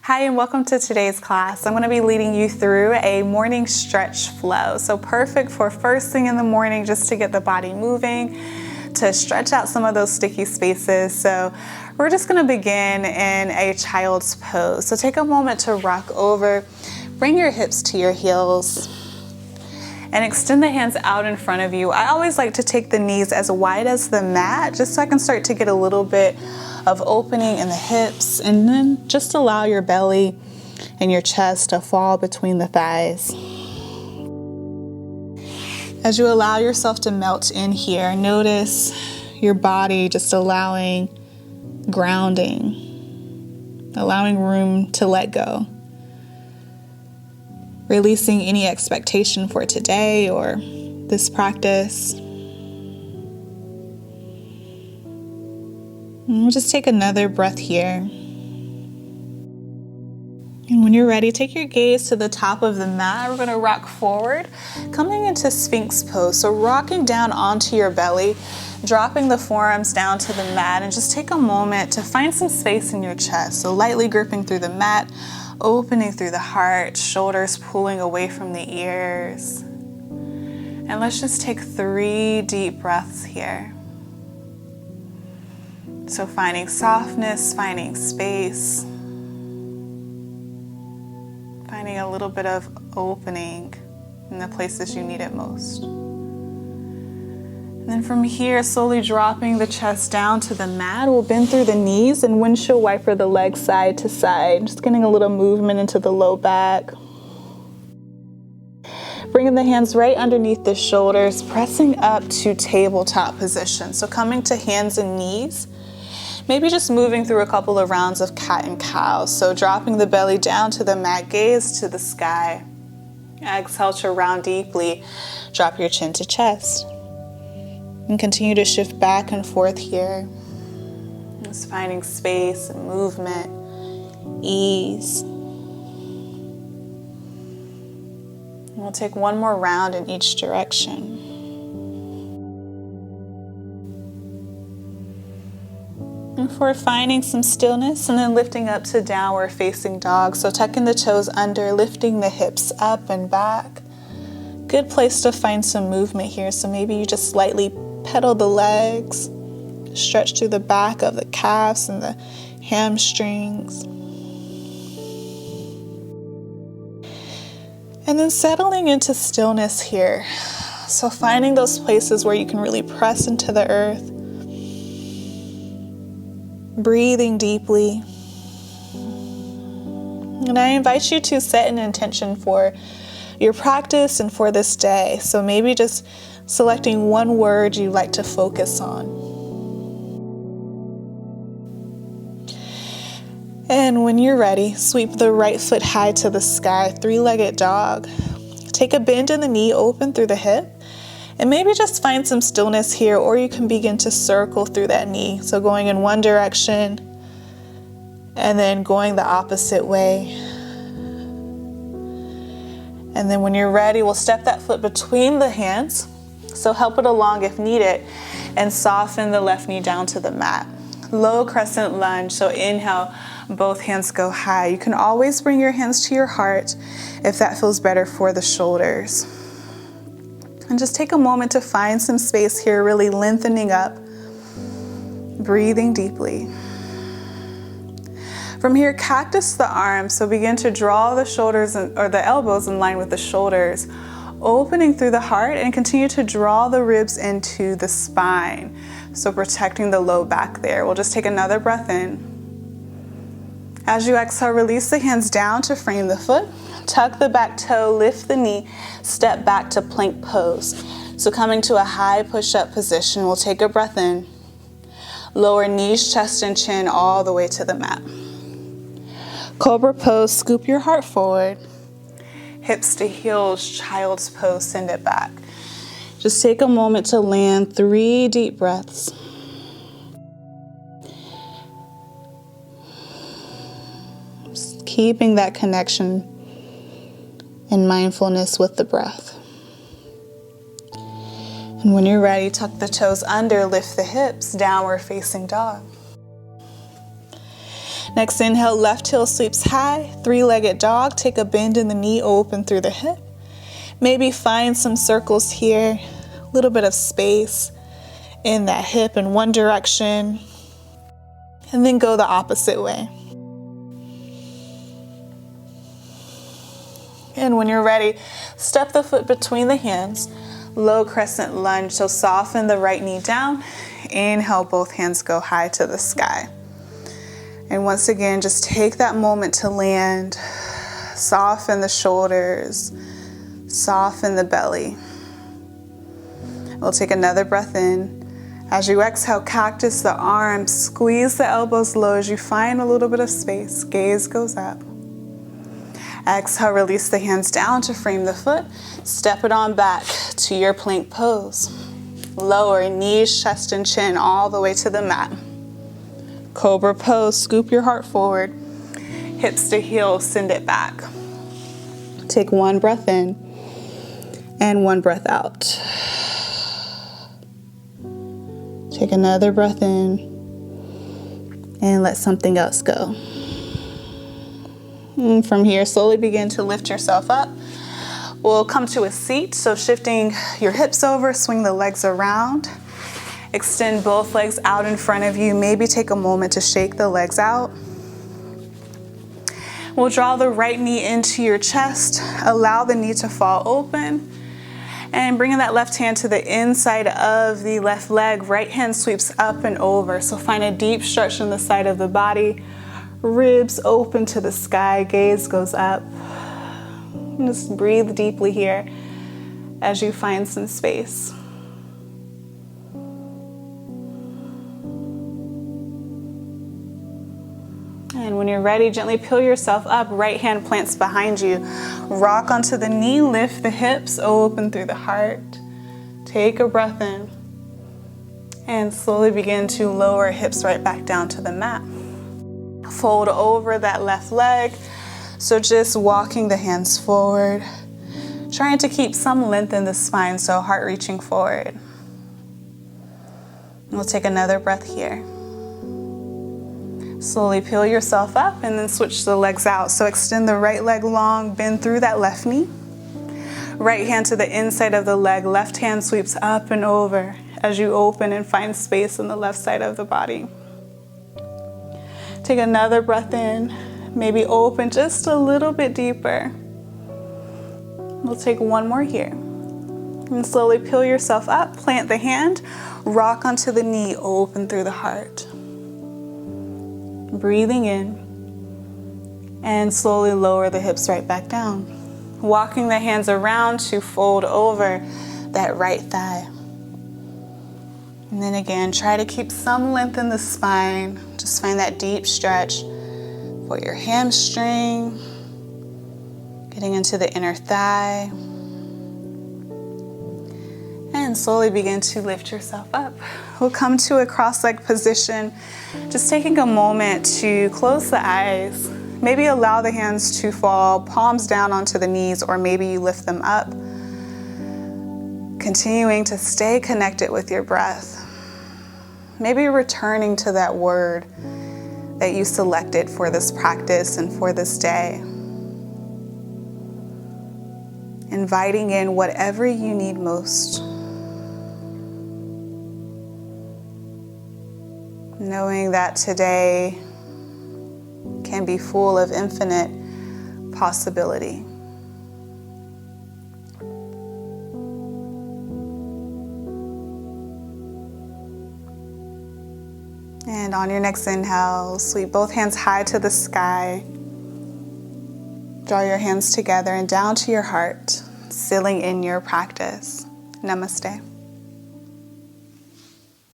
Hi and welcome to today's class. I'm going to be leading you through a morning stretch flow. So perfect for first thing in the morning just to get the body moving, to stretch out some of those sticky spaces. So we're just going to begin in a child's pose. So take a moment to rock over, bring your hips to your heels, and extend the hands out in front of you. I always like to take the knees as wide as the mat just so I can start to get a little bit of opening in the hips, and then just allow your belly and your chest to fall between the thighs. As you allow yourself to melt in here, notice your body just allowing grounding, allowing room to let go, releasing any expectation for today or this practice. And we'll just take another breath here. And when you're ready, take your gaze to the top of the mat. We're going to rock forward, coming into Sphinx pose. So rocking down onto your belly, dropping the forearms down to the mat, and just take a moment to find some space in your chest. So lightly gripping through the mat, opening through the heart, shoulders pulling away from the ears. And let's just take 3 deep breaths here. So finding softness, finding space, finding a little bit of opening in the places you need it most. And then from here, slowly dropping the chest down to the mat. We'll bend through the knees and windshield wiper the legs side to side. Just getting a little movement into the low back. Bringing the hands right underneath the shoulders, pressing up to tabletop position. So coming to hands and knees. Maybe just moving through a couple of rounds of cat and cow. So dropping the belly down to the mat, gaze to the sky. Exhale to round deeply. Drop your chin to chest. And continue to shift back and forth here. Just finding space and movement, ease. And we'll take one more round in each direction. And for finding some stillness, and then lifting up to downward facing dog. So tucking the toes under, lifting the hips up and back. Good place to find some movement here. So maybe you just slightly pedal the legs, stretch through the back of the calves and the hamstrings. And then settling into stillness here. So finding those places where you can really press into the earth. Breathing deeply. And I invite you to set an intention for your practice and for this day. So maybe just selecting one word you'd like to focus on. And when you're ready, sweep the right foot high to the sky, 3-legged dog. Take a bend in the knee, open through the hip. And maybe just find some stillness here, or you can begin to circle through that knee. So going in one direction and then going the opposite way. And then when you're ready, we'll step that foot between the hands. So help it along if needed, and soften the left knee down to the mat. Low crescent lunge. So inhale, both hands go high. You can always bring your hands to your heart if that feels better for the shoulders. And just take a moment to find some space here, really lengthening up, breathing deeply. From here, cactus the arms. So begin to draw the shoulders or the elbows in line with the shoulders, opening through the heart, and continue to draw the ribs into the spine. So protecting the low back there. We'll just take another breath in. As you exhale, release the hands down to frame the foot. Tuck the back toe, lift the knee, step back to plank pose. So coming to a high push-up position, we'll take a breath in. Lower knees, chest, and chin all the way to the mat. Cobra pose, scoop your heart forward. Hips to heels, child's pose, send it back. Just take a moment to land 3 deep breaths. Just keeping that connection and mindfulness with the breath. And when you're ready, tuck the toes under, lift the hips, downward facing dog. Next inhale, left heel sweeps high, three-legged dog. Take a bend in the knee, open through the hip. Maybe find some circles here, a little bit of space in that hip in one direction, and then go the opposite way. And when you're ready, step the foot between the hands, low crescent lunge. So soften the right knee down. Inhale, both hands go high to the sky. And once again, just take that moment to land. Soften the shoulders, soften the belly. We'll take another breath in. As you exhale, cactus the arms, squeeze the elbows low as you find a little bit of space. Gaze goes up. Exhale, release the hands down to frame the foot. Step it on back to your plank pose. Lower knees, chest, and chin all the way to the mat. Cobra pose, scoop your heart forward. Hips to heels, send it back. Take one breath in and one breath out. Take another breath in and let something else go. And from here, slowly begin to lift yourself up. We'll come to a seat, so shifting your hips over, swing the legs around. Extend both legs out in front of you. Maybe take a moment to shake the legs out. We'll draw the right knee into your chest. Allow the knee to fall open. And bringing that left hand to the inside of the left leg, right hand sweeps up and over. So find a deep stretch in the side of the body. Ribs open to the sky, gaze goes up. And just breathe deeply here as you find some space. And when you're ready, gently peel yourself up. Right hand plants behind you. Rock onto the knee, lift the hips, open through the heart. Take a breath in. And slowly begin to lower hips right back down to the mat. Fold over that left leg. So just walking the hands forward. Trying to keep some length in the spine, so heart reaching forward. We'll take another breath here. Slowly peel yourself up and then switch the legs out. So extend the right leg long, bend through that left knee. Right hand to the inside of the leg, left hand sweeps up and over as you open and find space on the left side of the body. Take another breath in, maybe open just a little bit deeper. We'll take one more here. And slowly peel yourself up, plant the hand, rock onto the knee, open through the heart. Breathing in and slowly lower the hips right back down. Walking the hands around to fold over that right thigh. And then again, try to keep some length in the spine. Just find that deep stretch for your hamstring, getting into the inner thigh. And slowly begin to lift yourself up. We'll come to a cross-legged position. Just taking a moment to close the eyes. Maybe allow the hands to fall, palms down onto the knees, or maybe you lift them up. Continuing to stay connected with your breath. Maybe returning to that word that you selected for this practice and for this day. Inviting in whatever you need most. Knowing that today can be full of infinite possibility. And on your next inhale, sweep both hands high to the sky. Draw your hands together and down to your heart, sealing in your practice. Namaste.